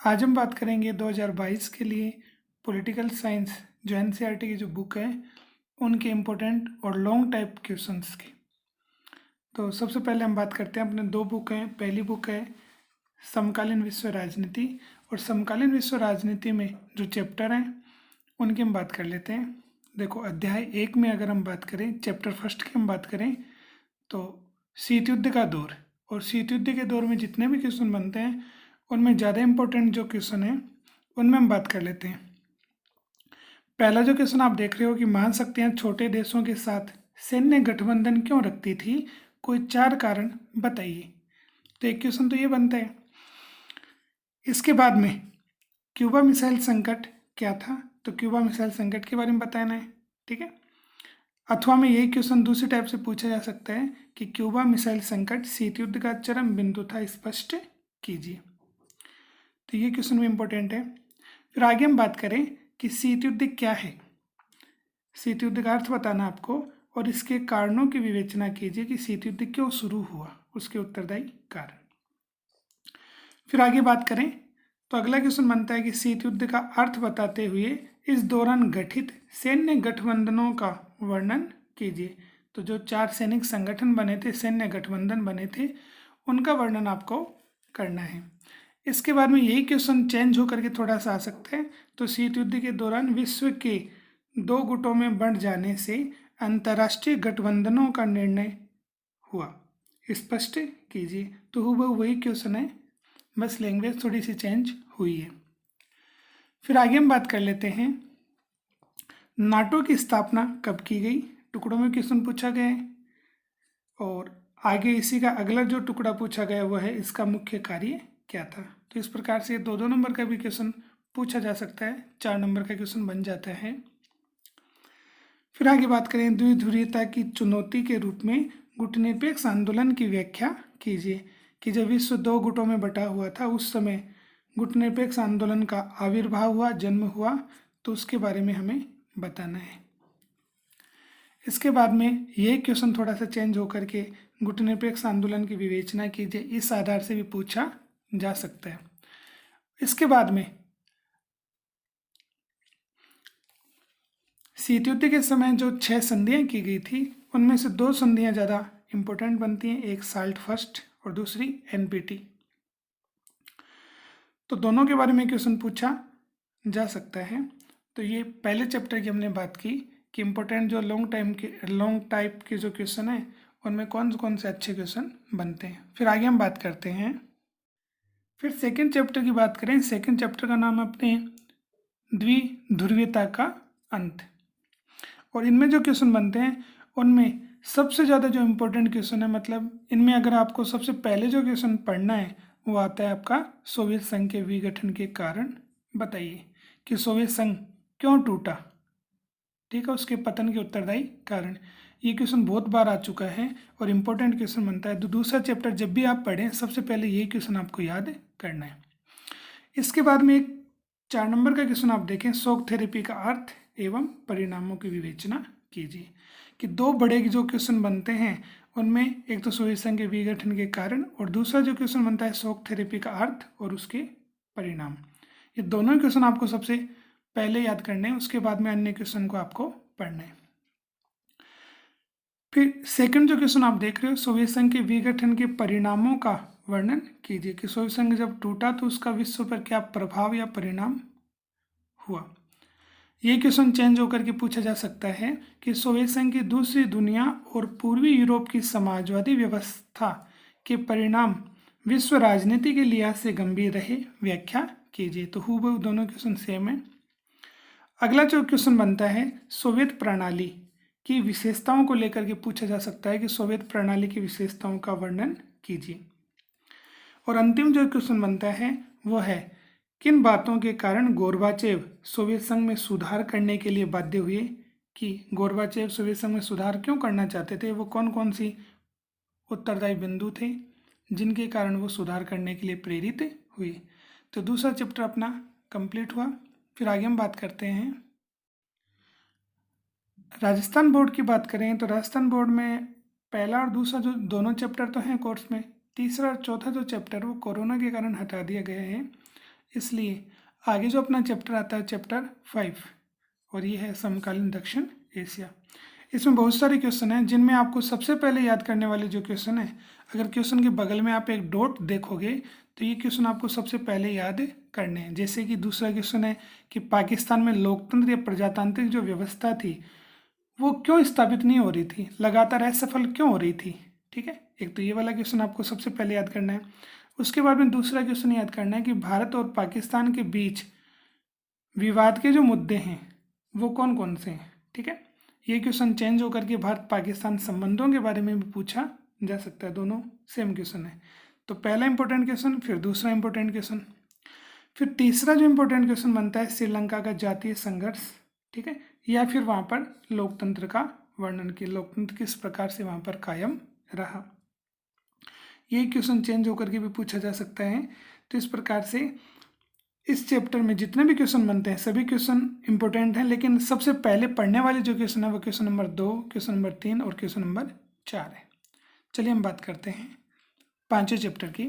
आज हम बात करेंगे 2022 के लिए पॉलिटिकल साइंस जो एनसीईआरटी की जो बुक है उनके इम्पोर्टेंट और लॉन्ग टाइप क्वेश्चंस की। तो सबसे पहले हम बात करते हैं, अपने दो बुक हैं। पहली बुक है समकालीन विश्व राजनीति, और समकालीन विश्व राजनीति में जो चैप्टर हैं उनकी हम बात कर लेते हैं। देखो, अध्याय 1 में अगर हम बात करें, चैप्टर फर्स्ट की हम बात करें तो शीत युद्ध का दौर, और शीत युद्ध के दौर में जितने भी क्वेश्चन बनते हैं उनमें ज़्यादा इंपॉर्टेंट जो क्वेश्चन है उनमें हम बात कर लेते हैं। पहला जो क्वेश्चन आप देख रहे हो कि महाशक्तियां छोटे देशों के साथ सैन्य गठबंधन क्यों रखती थी, कोई 4 कारण बताइए। तो एक क्वेश्चन तो ये बनता है। इसके बाद में क्यूबा मिसाइल संकट क्या था, तो क्यूबा मिसाइल संकट के बारे में बताना है, ठीक है। अथवा में यही क्वेश्चन दूसरी टाइप से पूछा जा सकता है कि क्यूबा मिसाइल संकट शीत युद्ध का चरम बिंदु था, स्पष्ट कीजिए। तो ये क्वेश्चन भी इंपॉर्टेंट है। फिर आगे हम बात करें कि शीत युद्ध क्या है। शीत युद्ध का अर्थ बताना आपको, और इसके कारणों की विवेचना कीजिए कि शीत युद्ध क्यों शुरू हुआ, उसके उत्तरदायी कारण। फिर आगे बात करें तो अगला क्वेश्चन बनता है कि शीत युद्ध का अर्थ बताते हुए इस दौरान गठित सैन्य गठबंधनों का वर्णन कीजिए। तो जो 4 सैनिक संगठन बने थे, सैन्य गठबंधन बने थे, उनका वर्णन आपको करना है। इसके बाद में यही क्वेश्चन चेंज होकर के थोड़ा सा आ सकता है। तो शीत युद्ध के दौरान विश्व के 2 गुटों में बढ़ जाने से अंतर्राष्ट्रीय गठबंधनों का निर्णय हुआ, स्पष्ट कीजिए। तो हूबहू वही क्वेश्चन है, बस लैंग्वेज थोड़ी सी चेंज हुई है। फिर आगे हम बात कर लेते हैं, नाटो की स्थापना कब की गई, टुकड़ों में क्वेश्चन पूछा गया है। और आगे इसी का अगला जो टुकड़ा पूछा गया वह है इसका मुख्य कार्य क्या था। तो इस प्रकार से 2-2 नंबर का भी क्वेश्चन पूछा जा सकता है, 4 नंबर का क्वेश्चन बन जाता है। फिर आगे बात करें, द्विध्रुवीयता की चुनौती के रूप में गुटनिरपेक्ष आंदोलन की व्याख्या कीजिए। कि जब विश्व 2 गुटों में बटा हुआ था उस समय गुटनिरपेक्ष आंदोलन का आविर्भाव हुआ, जन्म हुआ, तो उसके बारे में हमें बताना है। इसके बाद में यह क्वेश्चन थोड़ा सा चेंज होकर के गुटनिरपेक्ष आंदोलन की विवेचना कीजिए, इस आधार से भी पूछा जा सकता है। इसके बाद में शीत युद्ध के समय जो 6 संधियां की गई थी उनमें से 2 संधियां ज़्यादा इंपॉर्टेंट बनती हैं, एक साल्ट फर्स्ट और दूसरी एनपीटी। तो दोनों के बारे में क्वेश्चन पूछा जा सकता है। तो ये पहले चैप्टर की हमने बात की कि इम्पोर्टेंट जो लॉन्ग टाइप के जो क्वेश्चन है उनमें कौन कौन से अच्छे क्वेश्चन बनते हैं। फिर आगे हम बात करते हैं, फिर सेकेंड चैप्टर की बात करें। सेकेंड चैप्टर का नाम अपने द्विध्रुवीयता का अंत, और इनमें जो क्वेश्चन बनते हैं उनमें सबसे ज़्यादा जो इम्पोर्टेंट क्वेश्चन है, मतलब इनमें अगर आपको सबसे पहले जो क्वेश्चन पढ़ना है वो आता है आपका सोवियत संघ के विघटन के कारण बताइए कि सोवियत संघ क्यों टूटा, ठीक है, उसके पतन के उत्तरदायी कारण। ये क्वेश्चन बहुत बार आ चुका है और इम्पोर्टेंट क्वेश्चन बनता है। तो दूसरा चैप्टर जब भी आप पढ़ें सबसे पहले यही क्वेश्चन आपको याद करना है। इसके बाद में एक 4 नंबर का क्वेश्चन आप देखें, शॉक थेरेपी का अर्थ एवं परिणामों की विवेचना कीजिए। कि 2 बड़े जो क्वेश्चन बनते हैं उनमें एक तो सोवियत संघ के विघटन के कारण, और दूसरा जो क्वेश्चन बनता है शॉक थेरेपी का अर्थ और उसके परिणाम। ये दोनों क्वेश्चन आपको सबसे पहले याद करने हैं, उसके बाद में अन्य क्वेश्चन को आपको पढ़ना है। फिर सेकंड जो क्वेश्चन आप देख रहे हो, सोवियत संघ के विघटन के परिणामों का वर्णन कीजिए। कि सोवियत संघ जब टूटा तो उसका विश्व पर क्या प्रभाव या परिणाम हुआ। ये क्वेश्चन चेंज होकर के पूछा जा सकता है कि सोवियत संघ की दूसरी दुनिया और पूर्वी यूरोप की समाजवादी व्यवस्था के परिणाम विश्व राजनीति के लिहाज से गंभीर रहे, व्याख्या कीजिए। तो हूबहू दोनों क्वेश्चन सेम है। अगला जो क्वेश्चन बनता है, सोवियत प्रणाली की विशेषताओं को लेकर के पूछा जा सकता है कि सोवियत प्रणाली की विशेषताओं का वर्णन कीजिए। और अंतिम जो क्वेश्चन बनता है वो है, किन बातों के कारण गोर्बाचेव सोवियत संघ में सुधार करने के लिए बाध्य हुए। कि गोर्बाचेव सोवियत संघ में सुधार क्यों करना चाहते थे, वो कौन कौन सी उत्तरदायी बिंदु थे जिनके कारण वो सुधार करने के लिए प्रेरित हुए। तो दूसरा चैप्टर अपना कंप्लीट हुआ। फिर आगे हम बात करते हैं, राजस्थान बोर्ड की बात करें तो राजस्थान बोर्ड में पहला और दूसरा जो दोनों चैप्टर तो हैं कोर्स में, तीसरा और चौथा जो चैप्टर वो कोरोना के कारण हटा दिया गया है। इसलिए आगे जो अपना चैप्टर आता है चैप्टर 5, और ये है समकालीन दक्षिण एशिया। इसमें बहुत सारे क्वेश्चन हैं जिनमें आपको सबसे पहले याद करने वाले जो क्वेश्चन है, अगर क्वेश्चन के बगल में आप एक डॉट देखोगे तो ये क्वेश्चन आपको सबसे पहले याद करने हैं। जैसे कि दूसरा क्वेश्चन है कि पाकिस्तान में लोकतंत्र या प्रजातांत्रिक जो व्यवस्था थी वो क्यों स्थापित नहीं हो रही थी, लगातार असफल क्यों हो रही थी। ठीक है, एक तो ये वाला क्वेश्चन आपको सबसे पहले याद करना है। उसके बाद में दूसरा क्वेश्चन याद करना है कि भारत और पाकिस्तान के बीच विवाद के जो मुद्दे हैं वो कौन कौन से हैं। ठीक है, ये क्वेश्चन चेंज होकर के भारत पाकिस्तान संबंधों के बारे में भी पूछा जा सकता है, दोनों सेम क्वेश्चन है। तो पहला इंपॉर्टेंट क्वेश्चन, फिर दूसरा इंपॉर्टेंट क्वेश्चन, फिर तीसरा जो इंपॉर्टेंट क्वेश्चन बनता है श्रीलंका का जातीय संघर्ष। ठीक है, या फिर वहाँ पर लोकतंत्र का वर्णन, कि लोकतंत्र किस प्रकार से वहाँ पर कायम रहा। ये क्वेश्चन चेंज होकर के भी पूछा जा सकता है। तो इस प्रकार से इस चैप्टर में जितने भी क्वेश्चन बनते हैं सभी क्वेश्चन इंपॉर्टेंट हैं, लेकिन सबसे पहले पढ़ने वाले जो क्वेश्चन है वो क्वेश्चन नंबर 2, क्वेश्चन नंबर 3 और क्वेश्चन नंबर 4 है। चलिए हम बात करते हैं पांचवें चैप्टर की।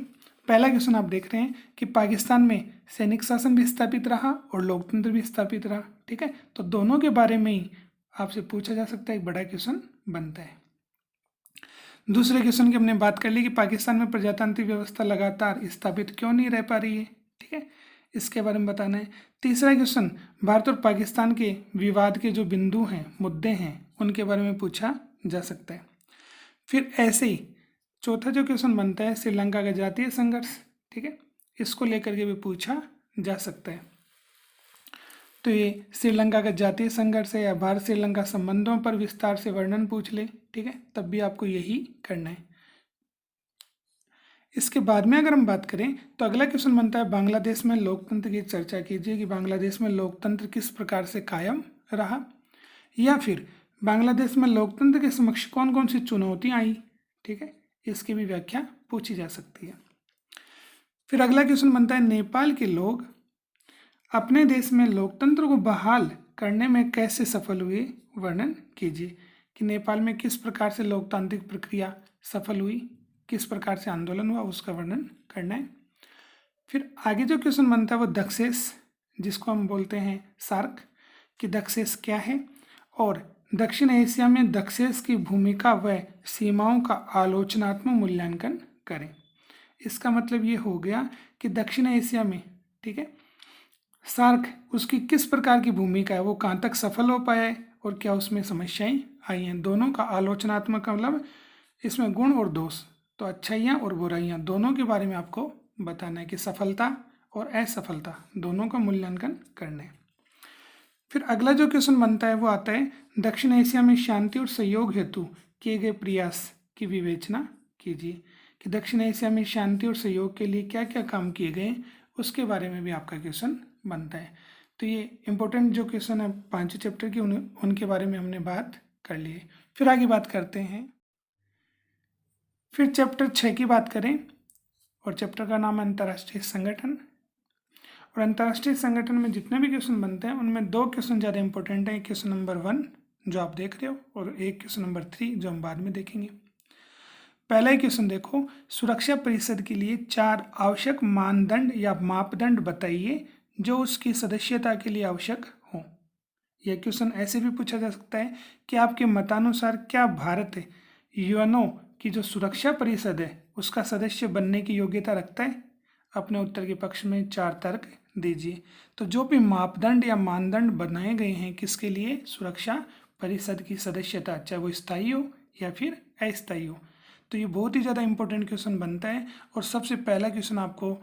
पहला क्वेश्चन आप देख रहे हैं कि पाकिस्तान में सैनिक शासन भी स्थापित रहा और लोकतंत्र भी स्थापित रहा। ठीक है, तो दोनों के बारे में ही आपसे पूछा जा सकता है, एक बड़ा क्वेश्चन बनता है। दूसरे क्वेश्चन की हमने बात कर ली कि पाकिस्तान में प्रजातांत्रिक व्यवस्था लगातार स्थापित क्यों नहीं रह पा रही है। ठीक है, इसके बारे में बताना है। तीसरा क्वेश्चन भारत और पाकिस्तान के विवाद के जो बिंदु हैं, मुद्दे हैं, उनके बारे में पूछा जा सकता है। फिर ऐसे ही चौथा जो क्वेश्चन बनता है श्रीलंका का जातीय संघर्ष। ठीक है, इसको लेकर के भी पूछा जा सकता है। तो ये श्रीलंका का जातीय संघर्ष है या भारत श्रीलंका संबंधों पर विस्तार से वर्णन पूछ ले, ठीक है, तब भी आपको यही करना है। इसके बाद में अगर हम बात करें तो अगला क्वेश्चन बनता है बांग्लादेश में लोकतंत्र की चर्चा कीजिए, कि बांग्लादेश में लोकतंत्र किस प्रकार से कायम रहा, या फिर बांग्लादेश में लोकतंत्र के समक्ष कौन कौन सी चुनौतियां आई। ठीक है, इसकी भी व्याख्या पूछी जा सकती है। फिर अगला क्वेश्चन बनता है नेपाल के लोग अपने देश में लोकतंत्र को बहाल करने में कैसे सफल हुए, वर्णन कीजिए, कि नेपाल में किस प्रकार से लोकतांत्रिक प्रक्रिया सफल हुई, किस प्रकार से आंदोलन हुआ, उसका वर्णन करना है। फिर आगे जो क्वेश्चन बनता है वो दक्षेश, जिसको हम बोलते हैं सार्क, कि दक्षेश क्या है और दक्षिण एशिया में दक्षेश की भूमिका व सीमाओं का आलोचनात्मक मूल्यांकन करें। इसका मतलब ये हो गया कि दक्षिण एशिया में, ठीक है, सार्क उसकी किस प्रकार की भूमिका है, वो कहाँ तक सफल हो पाया है और क्या उसमें समस्याएं आई हैं। दोनों का आलोचनात्मक का मतलब इसमें गुण और दोष, तो अच्छाइयाँ और बुराइयाँ दोनों के बारे में आपको बताना है, कि सफलता और असफलता दोनों का मूल्यांकन करना है। फिर अगला जो क्वेश्चन बनता है वो आता है दक्षिण एशिया में शांति और सहयोग हेतु किए गए प्रयास की विवेचना कीजिए, कि दक्षिण एशिया में शांति और सहयोग के लिए क्या क्या काम किए गए, उसके बारे में भी आपका क्वेश्चन बनता है। तो ये इंपॉर्टेंट जो क्वेश्चन है पांचवें चैप्टर की उनके बारे में हमने बात कर ली है। फिर आगे बात करते हैं, फिर चैप्टर 6 की बात करें, और चैप्टर का नाम है अंतर्राष्ट्रीय संगठन। और अंतर्राष्ट्रीय संगठन में जितने भी क्वेश्चन बनते हैं उनमें 2 क्वेश्चन ज़्यादा इंपॉर्टेंट हैं, क्वेश्चन नंबर 1 जो आप देख रहे हो और एक क्वेश्चन नंबर 3 जो हम बाद में देखेंगे। पहला ही क्वेश्चन देखो, सुरक्षा परिषद के लिए 4 आवश्यक मानदंड या मापदंड बताइए जो उसकी सदस्यता के लिए आवश्यक हो। यह क्वेश्चन ऐसे भी पूछा जा सकता है कि आपके मतानुसार क्या भारत यूएनओ की जो सुरक्षा परिषद है उसका सदस्य बनने की योग्यता रखता है। अपने उत्तर के पक्ष में 4 तर्क दीजिए। तो जो भी मापदंड या मानदंड बनाए गए हैं किसके लिए, सुरक्षा परिषद की सदस्यता, चाहे वो स्थायी हो या फिर अस्थायी हो। तो ये बहुत ही ज़्यादा इंपॉर्टेंट क्वेश्चन बनता है और सबसे पहला क्वेश्चन आपको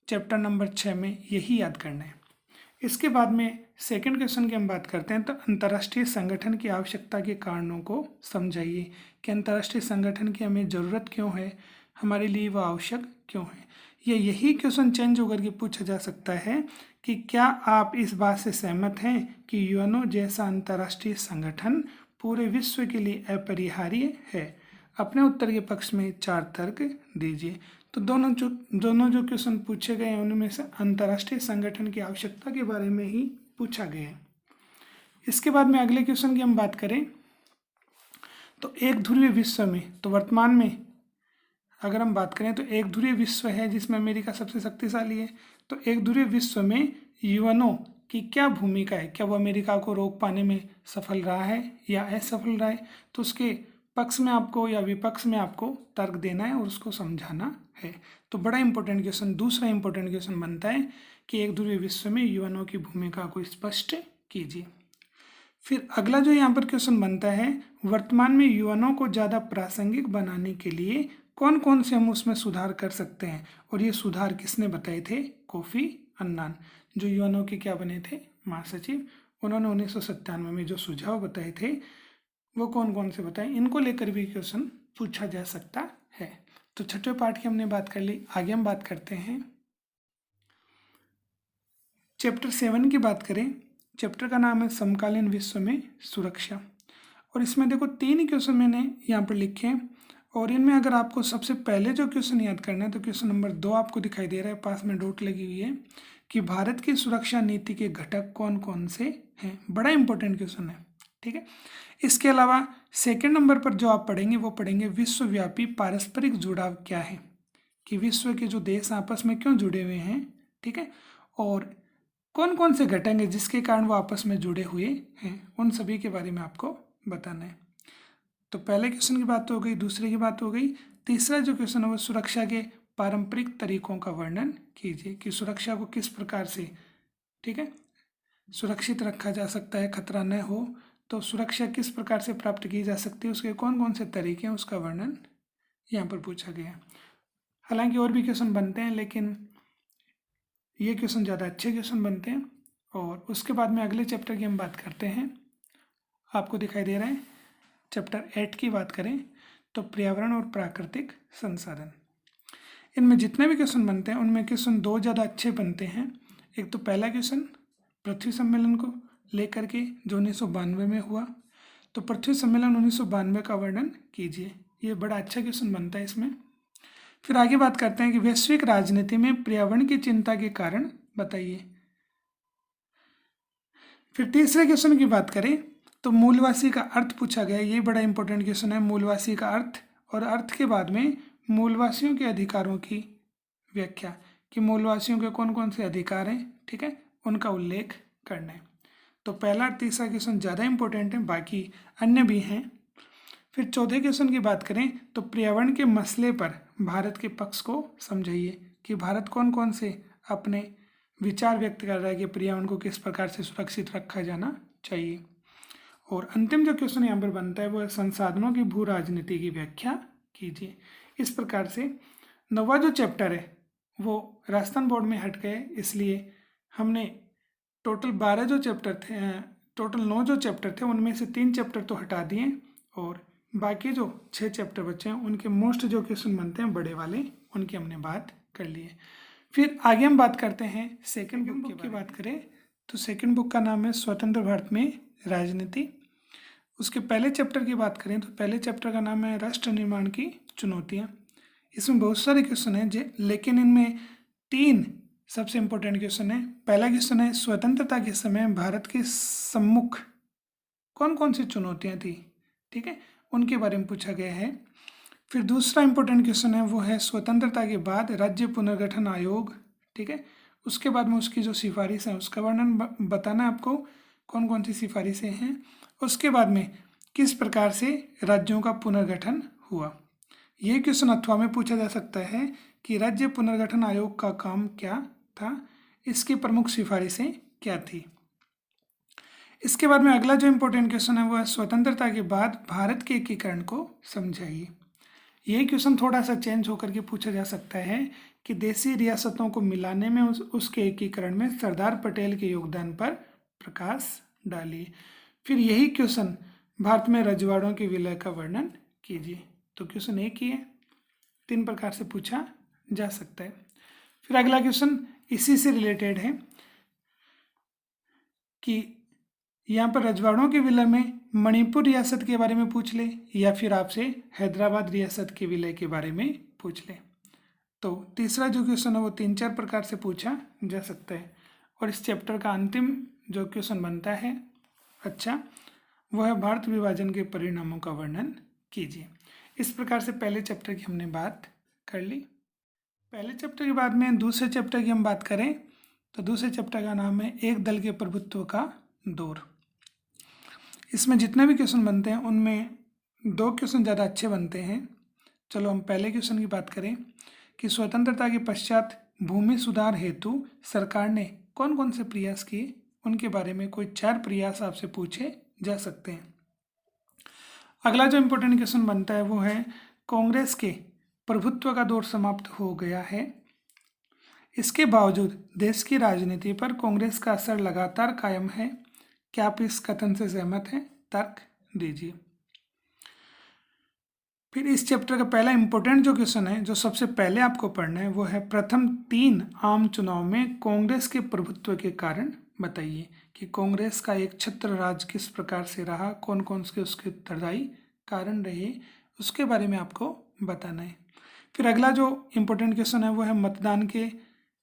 चैप्टर नंबर 6 में यही याद करना है। इसके बाद में सेकंड क्वेश्चन की हम बात करते हैं, तो अंतर्राष्ट्रीय संगठन की आवश्यकता के कारणों को समझाइए, कि अंतर्राष्ट्रीय संगठन की हमें ज़रूरत क्यों है, हमारे लिए वह आवश्यक क्यों है। यही क्वेश्चन चेंज होकर के पूछा जा सकता है कि क्या आप इस बात से सहमत हैं कि यूएनओ जैसा अंतर्राष्ट्रीय संगठन पूरे विश्व के लिए अपरिहार्य है। अपने उत्तर के पक्ष में 4 तर्क दीजिए। तो दोनों जो क्वेश्चन पूछे गए हैं उनमें से अंतर्राष्ट्रीय संगठन की आवश्यकता के बारे में ही पूछा गया है। इसके बाद में अगले क्वेश्चन की हम बात करें तो एक ध्रुवीय विश्व में, तो वर्तमान में अगर हम बात करें तो एक ध्रुवीय विश्व है जिसमें अमेरिका सबसे शक्तिशाली है। तो एक ध्रुवीय विश्व में यूएनओ की क्या भूमिका है, क्या वो अमेरिका को रोक पाने में सफल रहा है या असफल रहा है, तो उसके पक्ष में आपको या विपक्ष में आपको तर्क देना है और उसको समझाना है। तो बड़ा इंपॉर्टेंट क्वेश्चन, दूसरा इंपॉर्टेंट क्वेश्चन बनता है कि एक ध्रुवीय विश्व में यूएनओ की भूमिका को स्पष्ट कीजिए। फिर अगला जो यहाँ पर क्वेश्चन बनता है, वर्तमान में यूएनओ को ज़्यादा प्रासंगिक बनाने के लिए कौन कौन से हम उसमें सुधार कर सकते हैं, और ये सुधार किसने बताए थे? कोफी अन्नान, जो यूएनओ के क्या बने थे? महासचिव। उन्होंने 1997 में जो सुझाव बताए थे वो कौन कौन से बताए, इनको लेकर भी क्वेश्चन पूछा जा सकता है। तो छठवें पार्ट की हमने बात कर ली। आगे हम बात करते हैं चैप्टर 7 की बात करें। चैप्टर का नाम है समकालीन विश्व में सुरक्षा, और इसमें देखो 3 क्वेश्चन मैंने यहाँ पर लिखे हैं, और इनमें अगर आपको सबसे पहले जो क्वेश्चन याद करना है तो क्वेश्चन नंबर 2 आपको दिखाई दे रहा है, पास में डॉट लगी हुई है कि भारत की सुरक्षा नीति के घटक कौन कौन से हैं। बड़ा इंपॉर्टेंट क्वेश्चन है, ठीक है। इसके अलावा सेकंड नंबर पर जो आप पढ़ेंगे वो पढ़ेंगे विश्वव्यापी पारस्परिक जुड़ाव क्या है, कि विश्व के जो देश आपस में क्यों जुड़े हुए हैं, ठीक है, और कौन कौन से घटक हैं जिसके कारण वो आपस में जुड़े हुए हैं, उन सभी के बारे में आपको बताना है। तो पहले क्वेश्चन की बात हो गई, दूसरे की बात हो गई। तीसरा जो क्वेश्चन है वो सुरक्षा के पारंपरिक तरीकों का वर्णन कीजिए, कि सुरक्षा को किस प्रकार से, ठीक है, सुरक्षित रखा जा सकता है, खतरा न हो, तो सुरक्षा किस प्रकार से प्राप्त की जा सकती है, उसके कौन कौन से तरीके हैं, उसका वर्णन यहाँ पर पूछा गया है। हालांकि और भी क्वेश्चन बनते हैं, लेकिन ये क्वेश्चन ज़्यादा अच्छे क्वेश्चन बनते हैं। और उसके बाद में अगले चैप्टर की हम बात करते हैं। आपको दिखाई दे रहा है चैप्टर 8 की बात करें तो पर्यावरण और प्राकृतिक संसाधन। इनमें जितने भी क्वेश्चन बनते हैं उनमें क्वेश्चन 2 ज़्यादा अच्छे बनते हैं। एक तो पहला क्वेश्चन पृथ्वी सम्मेलन को लेकर के जो 1992 में हुआ, तो पृथ्वी सम्मेलन 1992 का वर्णन कीजिए, ये बड़ा अच्छा क्वेश्चन बनता है इसमें। फिर आगे बात करते हैं कि वैश्विक राजनीति में पर्यावरण की चिंता के कारण बताइए। फिर तीसरे क्वेश्चन की बात करें तो मूलवासी का अर्थ पूछा गया, ये बड़ा इंपॉर्टेंट क्वेश्चन है, मूलवासी का अर्थ, और अर्थ के बाद में मूलवासियों के अधिकारों की व्याख्या, कि मूलवासियों के कौन कौन से अधिकार हैं, ठीक है, उनका उल्लेख करना है। तो पहला और तीसरा क्वेश्चन ज़्यादा इंपॉर्टेंट है, बाकी अन्य भी हैं। फिर चौथे क्वेश्चन की बात करें तो पर्यावरण के मसले पर भारत के पक्ष को समझाइए, कि भारत कौन कौन से अपने विचार व्यक्त कर रहा है कि पर्यावरण को किस प्रकार से सुरक्षित रखा जाना चाहिए। और अंतिम जो क्वेश्चन यहाँ पर बनता है वो है संसाधनों की भू राजनीति की व्याख्या कीजिए। इस प्रकार से 9वां जो चैप्टर है वो राजस्थान बोर्ड में हट गए, इसलिए हमने टोटल 12 जो चैप्टर थे, टोटल 9 जो चैप्टर थे उनमें से 3 चैप्टर तो हटा दिए, और बाकी जो 6 चैप्टर बचे हैं उनके मोस्ट जो क्वेश्चन बनते हैं बड़े वाले, उनकी हमने बात कर ली है। फिर आगे हम बात करते हैं सेकंड बुक की बात करें तो सेकंड बुक का नाम है स्वतंत्र भारत में राजनीति। उसके पहले चैप्टर की बात करें तो पहले चैप्टर का नाम है राष्ट्र निर्माण की चुनौतियाँ। इसमें बहुत सारे क्वेश्चन हैं, लेकिन इनमें 3 सबसे इम्पोर्टेंट क्वेश्चन है। पहला क्वेश्चन है स्वतंत्रता के समय भारत के सम्मुख कौन कौन सी चुनौतियाँ थी, ठीक है, उनके बारे में पूछा गया है। फिर दूसरा इंपॉर्टेंट क्वेश्चन है वो है स्वतंत्रता के बाद राज्य पुनर्गठन आयोग, ठीक है, उसके बाद में उसकी जो सिफारिश है उसका वर्णन बताना है आपको, कौन कौन सी सिफारिशें हैं। उसके बाद में किस प्रकार से राज्यों का पुनर्गठन हुआ। ये क्वेश्चन अथवा में पूछा जा सकता है कि राज्य पुनर्गठन आयोग का काम क्या था, इसकी प्रमुख सिफारिशें क्या थी। इसके बाद में अगला जो इम्पोर्टेंट क्वेश्चन है वो है स्वतंत्रता के बाद भारत के एकीकरण को समझाइए। यही क्वेश्चन थोड़ा सा चेंज होकर के पूछा जा सकता है कि देशी रियासतों को मिलाने में उसके एकीकरण में सरदार पटेल के योगदान पर प्रकाश डालिए। फिर यही क्वेश्चन भारत में रजवाड़ों के विलय का वर्णन कीजिए। तो क्वेश्चन एक ही है, 3 प्रकार से पूछा जा सकता है। फिर अगला क्वेश्चन इसी से रिलेटेड है कि यहाँ पर रजवाड़ों के विलय में मणिपुर रियासत के बारे में पूछ ले, या फिर आपसे हैदराबाद रियासत के विलय के बारे में पूछ ले। तो तीसरा जो क्वेश्चन है वो 3-4 प्रकार से पूछा जा सकता है। और इस चैप्टर का अंतिम जो क्वेश्चन बनता है अच्छा, वह है भारत विभाजन के परिणामों का वर्णन कीजिए। इस प्रकार से पहले चैप्टर की हमने बात कर ली। पहले चैप्टर के बाद में दूसरे चैप्टर की हम बात करें तो दूसरे चैप्टर का नाम है एक दल के प्रभुत्व का दौर। इसमें जितने भी क्वेश्चन बनते हैं उनमें 2 क्वेश्चन ज़्यादा अच्छे बनते हैं। चलो हम पहले क्वेश्चन की बात करें कि स्वतंत्रता के पश्चात भूमि सुधार हेतु सरकार ने कौन कौन से प्रयास किए, उनके बारे में कोई 4 प्रयास आपसे पूछे जा सकते हैं। अगला जो इम्पोर्टेंट क्वेश्चन बनता है वो है कांग्रेस के प्रभुत्व का दौर समाप्त हो गया है, इसके बावजूद देश की राजनीति पर कांग्रेस का असर लगातार कायम है। क्या आप इस कथन से सहमत हैं? तर्क दीजिए। फिर इस चैप्टर का पहला इंपॉर्टेंट जो क्वेश्चन है जो सबसे पहले आपको पढ़ना है वो है प्रथम 3 आम चुनाव में कांग्रेस के प्रभुत्व के कारण बताइए कि कांग्रेस का एक छत्र राज किस प्रकार से रहा, कौन कौन से उसके उत्तरदायी कारण रहे, उसके बारे में आपको बताना है। फिर अगला जो इम्पोर्टेंट क्वेश्चन है वो है मतदान के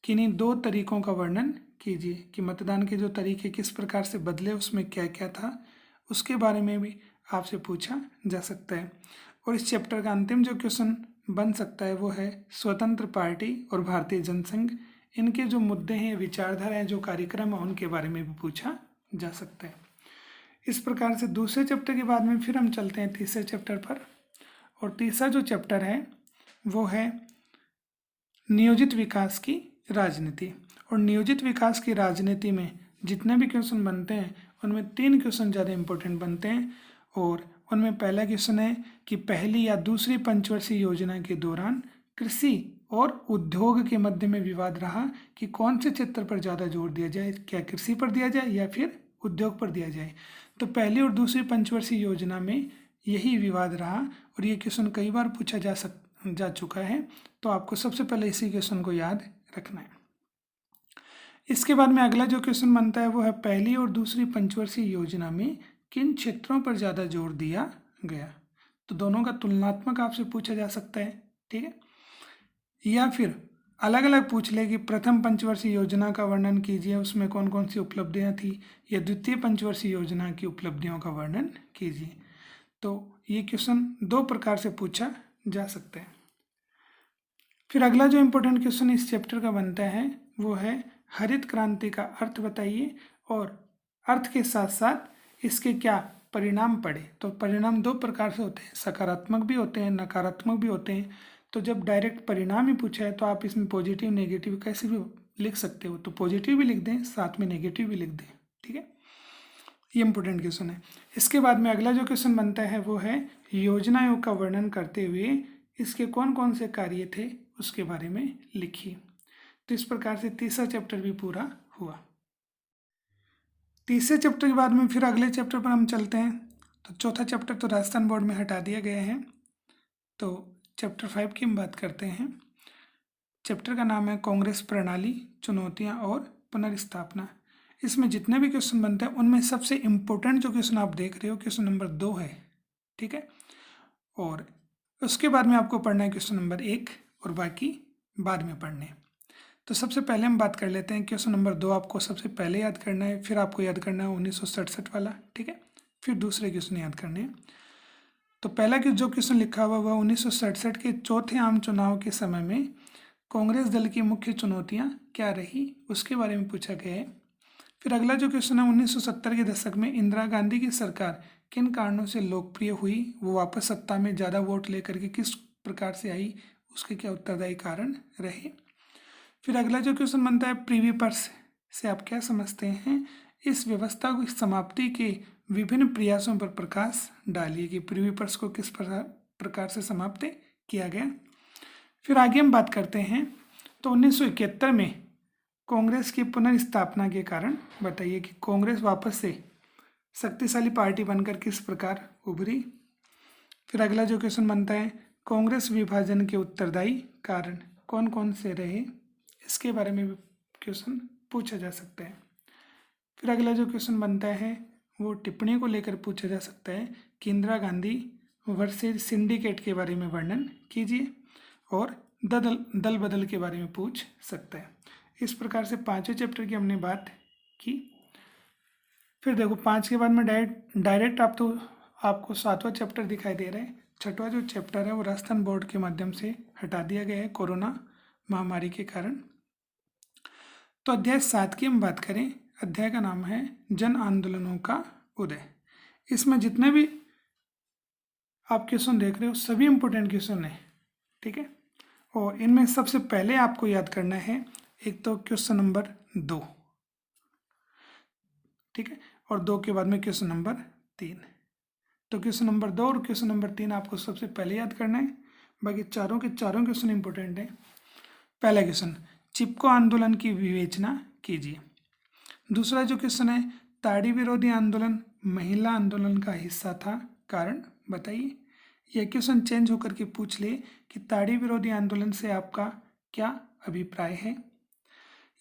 किन्हीं 2 तरीकों का वर्णन कीजिए कि मतदान के जो तरीके किस प्रकार से बदले, उसमें क्या क्या था, उसके बारे में भी आपसे पूछा जा सकता है। और इस चैप्टर का अंतिम जो क्वेश्चन बन सकता है वो है स्वतंत्र पार्टी और भारतीय जनसंघ, इनके जो मुद्दे हैं, विचारधारा हैं, जो कार्यक्रम है, उनके बारे में भी पूछा जा सकता है। इस प्रकार से दूसरे चैप्टर के बाद में फिर हम चलते हैं तीसरे चैप्टर पर। और तीसरा जो चैप्टर है वो है नियोजित विकास की राजनीति। और नियोजित विकास की राजनीति में जितने भी क्वेश्चन बनते हैं उनमें 3 क्वेश्चन ज़्यादा इंपॉर्टेंट बनते हैं। और उनमें पहला क्वेश्चन है कि पहली या दूसरी पंचवर्षीय योजना के दौरान कृषि और उद्योग के मध्य में विवाद रहा कि कौन से क्षेत्र पर ज़्यादा जोर दिया जाए, क्या कृषि पर दिया जाए या फिर उद्योग पर दिया जाए। तो पहली और दूसरी पंचवर्षीय योजना में यही विवाद रहा और ये क्वेश्चन कई बार पूछा जा चुका है, तो आपको सबसे पहले इसी क्वेश्चन को याद रखना है। इसके बाद में अगला जो क्वेश्चन बनता है वो है पहली और दूसरी पंचवर्षीय योजना में किन क्षेत्रों पर ज़्यादा जोर दिया गया। तो दोनों का तुलनात्मक आपसे पूछा जा सकता है, ठीक है। या फिर अलग अलग पूछ ले कि प्रथम पंचवर्षीय योजना का वर्णन कीजिए, उसमें कौन कौन सी उपलब्धियां थी, या द्वितीय पंचवर्षीय योजना की उपलब्धियों का वर्णन कीजिए। तो ये क्वेश्चन 2 प्रकार से पूछा जा सकता है। फिर अगला जो इम्पोर्टेंट क्वेश्चन इस चैप्टर का बनता है वो है हरित क्रांति का अर्थ बताइए और अर्थ के साथ साथ इसके क्या परिणाम पड़े। तो परिणाम 2 प्रकार से होते हैं, सकारात्मक भी होते हैं, नकारात्मक भी होते हैं। तो जब डायरेक्ट परिणाम ही पूछा है तो आप इसमें पॉजिटिव नेगेटिव कैसे भी लिख सकते हो, तो पॉजिटिव भी लिख दें, साथ में नेगेटिव भी लिख दें, ठीक है। ये इंपॉर्टेंट क्वेश्चन है। इसके बाद में अगला जो क्वेश्चन बनता है वो है योजना आयोग का वर्णन करते हुए इसके कौन कौन से कार्य थे उसके बारे में लिखिए। तो इस प्रकार से तीसरा चैप्टर भी पूरा हुआ। तीसरे चैप्टर के बाद में फिर अगले चैप्टर पर हम चलते हैं। तो चौथा चैप्टर तो राजस्थान बोर्ड में हटा दिया गया है, तो चैप्टर 5 की हम बात करते हैं। चैप्टर का नाम है कांग्रेस प्रणाली, चुनौतियां और पुनर्स्थापना। इसमें जितने भी क्वेश्चन बनते हैं उनमें सबसे इम्पोर्टेंट जो क्वेश्चन आप देख रहे हो क्वेश्चन नंबर 2 है, ठीक है। और उसके बाद में आपको पढ़ना है क्वेश्चन नंबर 1 और बाकी बाद में पढ़ने। तो सबसे पहले हम बात कर लेते हैं क्वेश्चन नंबर 2 आपको सबसे पहले याद करना है, फिर आपको याद करना है 1967 वाला, ठीक है। फिर दूसरे क्वेश्चन याद करने हैं। तो पहला जो क्वेश्चन लिखा हुआ वह 1967 के चौथे आम चुनाव के समय में कांग्रेस दल की मुख्य चुनौतियां क्या रही उसके बारे में पूछा गया है। फिर अगला जो क्वेश्चन है 1970 के दशक में इंदिरा गांधी की सरकार किन कारणों से लोकप्रिय हुई, वो वापस सत्ता में ज़्यादा वोट लेकर के किस प्रकार से आई, उसके क्या उत्तरदायी कारण रहे। फिर अगला जो क्वेश्चन बनता है प्रीवी पर्स से आप क्या समझते हैं, इस व्यवस्था की समाप्ति के विभिन्न प्रयासों पर प्रकाश डालिए कि प्रीवी पर्स को किस प्रकार से समाप्त किया गया। फिर आगे हम बात करते हैं तो 1971 में कांग्रेस की पुनर्स्थापना के कारण बताइए कि कांग्रेस वापस से शक्तिशाली पार्टी बनकर किस प्रकार उभरी। फिर अगला जो क्वेश्चन बनता है कांग्रेस विभाजन के उत्तरदायी कारण कौन कौन से रहे, इसके बारे में भी क्वेश्चन पूछा जा सकता है। फिर अगला जो क्वेश्चन बनता है वो टिप्पणी को लेकर पूछा जा सकता है कि इंदिरा गांधी वर्सेस सिंडिकेट के बारे में वर्णन कीजिए और दल बदल के बारे में पूछ सकता है। इस प्रकार से 5वें चैप्टर की हमने बात की। फिर देखो 5 के बाद में डायरेक्ट आपको 7वां चैप्टर दिखाई दे रहा है। 6वां जो चैप्टर है वो राजस्थान बोर्ड के माध्यम से हटा दिया गया है कोरोना महामारी के कारण। तो अध्याय 7 की हम बात करें, अध्याय का नाम है जन आंदोलनों का उदय। इसमें जितने भी आप क्वेश्चन देख रहे हो सभी इंपॉर्टेंट क्वेश्चन है, ठीक है। और इनमें सबसे पहले आपको याद करना है एक तो क्वेश्चन नंबर 2, ठीक है, और 2 के बाद में क्वेश्चन नंबर 3। तो क्वेश्चन नंबर 2 और क्वेश्चन नंबर 3 आपको सबसे पहले याद करना है, बाकी चारों के चारों क्वेश्चन इंपॉर्टेंट है। पहला क्वेश्चन, चिपको आंदोलन की विवेचना कीजिए। दूसरा जो क्वेश्चन है, ताड़ी विरोधी आंदोलन महिला आंदोलन का हिस्सा था, कारण बताइए। यह क्वेश्चन चेंज होकर के पूछ ले कि ताड़ी विरोधी आंदोलन से आपका क्या अभिप्राय है।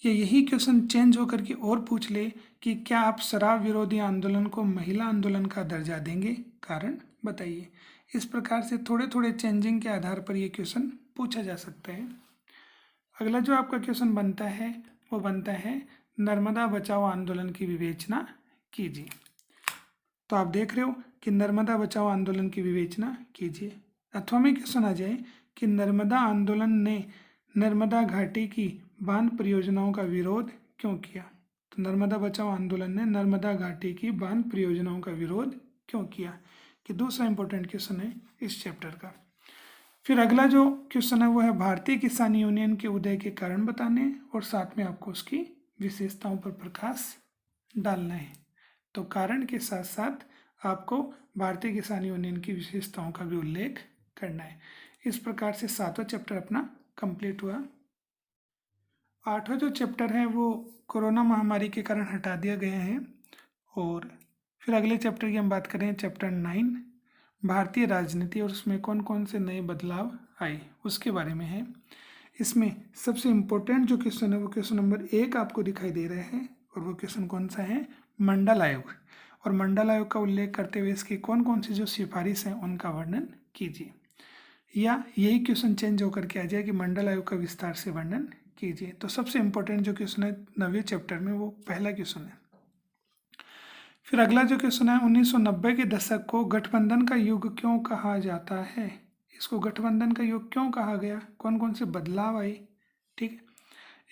या यही क्वेश्चन चेंज होकर के और पूछ ले कि क्या आप शराब विरोधी आंदोलन को महिला आंदोलन का दर्जा देंगे, कारण बताइए। इस प्रकार से थोड़े थोड़े चेंजिंग के आधार पर यह क्वेश्चन पूछा जा सकता है। अगला जो आपका क्वेश्चन बनता है वो बनता है नर्मदा बचाओ आंदोलन की विवेचना कीजिए। तो आप देख रहे हो कि नर्मदा बचाओ आंदोलन की विवेचना कीजिए, अथवा में क्वेश्चन आ जाए कि नर्मदा आंदोलन ने नर्मदा घाटी की बांध परियोजनाओं का विरोध क्यों किया। तो नर्मदा बचाओ आंदोलन ने नर्मदा घाटी की बांध परियोजनाओं का विरोध क्यों किया, कि दूसरा इंपॉर्टेंट क्वेश्चन है इस चैप्टर का। फिर अगला जो क्वेश्चन है वो है भारतीय किसान यूनियन के उदय के कारण बताने और साथ में आपको उसकी विशेषताओं पर प्रकाश डालना है। तो कारण के साथ साथ आपको भारतीय किसान यूनियन की विशेषताओं का भी उल्लेख करना है। इस प्रकार से 7वां चैप्टर अपना कंप्लीट हुआ। 8वां जो चैप्टर है वो कोरोना महामारी के कारण हटा दिया गया है। और फिर अगले चैप्टर की हम बात करें, चैप्टर 9 भारतीय राजनीति और उसमें कौन कौन से नए बदलाव आए उसके बारे में है। इसमें सबसे इम्पोर्टेंट जो क्वेश्चन है वो क्वेश्चन नंबर 1 आपको दिखाई दे रहा है, और वो क्वेश्चन कौन सा है, मंडल आयोग। और मंडल आयोग का उल्लेख करते हुए इसकी कौन कौन सी जो सिफारिश हैं उनका वर्णन कीजिए। या यही क्वेश्चन चेंज होकर के आ जाए कि मंडल आयोग का विस्तार से वर्णन कीजिए। तो सबसे इम्पोर्टेंट जो क्वेश्चन है 9वें चैप्टर में वो पहला क्वेश्चन है। फिर अगला जो क्वेश्चन है, 1990 के दशक को गठबंधन का युग क्यों कहा जाता है। इसको गठबंधन का युग क्यों कहा गया, कौन कौन से बदलाव आए, ठीक है,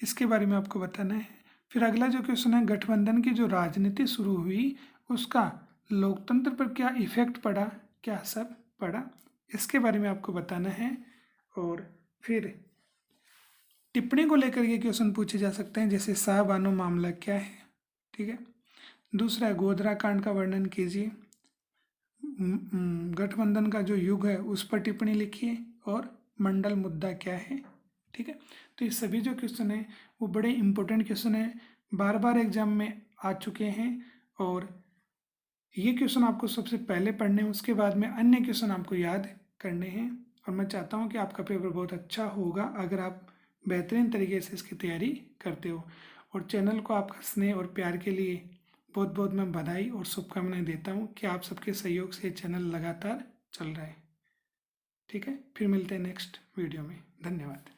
इसके बारे में आपको बताना है। फिर अगला जो क्वेश्चन है, गठबंधन की जो राजनीति शुरू हुई उसका लोकतंत्र पर क्या इफेक्ट पड़ा, क्या असर पड़ा, इसके बारे में आपको बताना है। और फिर टिप्पणी को लेकर के क्वेश्चन पूछे जा सकते हैं, जैसे शाहबानो मामला क्या है, ठीक है। दूसरा है गोधरा कांड का वर्णन कीजिए। गठबंधन का जो युग है उस पर टिप्पणी लिखिए, और मंडल मुद्दा क्या है, ठीक है। तो ये सभी जो क्वेश्चन है वो बड़े इंपॉर्टेंट क्वेश्चन है, बार बार एग्जाम में आ चुके हैं। और ये क्वेश्चन आपको सबसे पहले पढ़ने हैं, उसके बाद में अन्य क्वेश्चन आपको याद करने हैं। और मैं चाहता हूँ कि आपका पेपर बहुत अच्छा होगा अगर आप बेहतरीन तरीके से इसकी तैयारी करते हो। और चैनल को आपका स्नेह और प्यार के लिए बहुत बहुत मैं बधाई और शुभकामनाएं देता हूँ कि आप सबके सहयोग से ये चैनल लगातार चल रहा है, ठीक है। फिर मिलते हैं नेक्स्ट वीडियो में, धन्यवाद।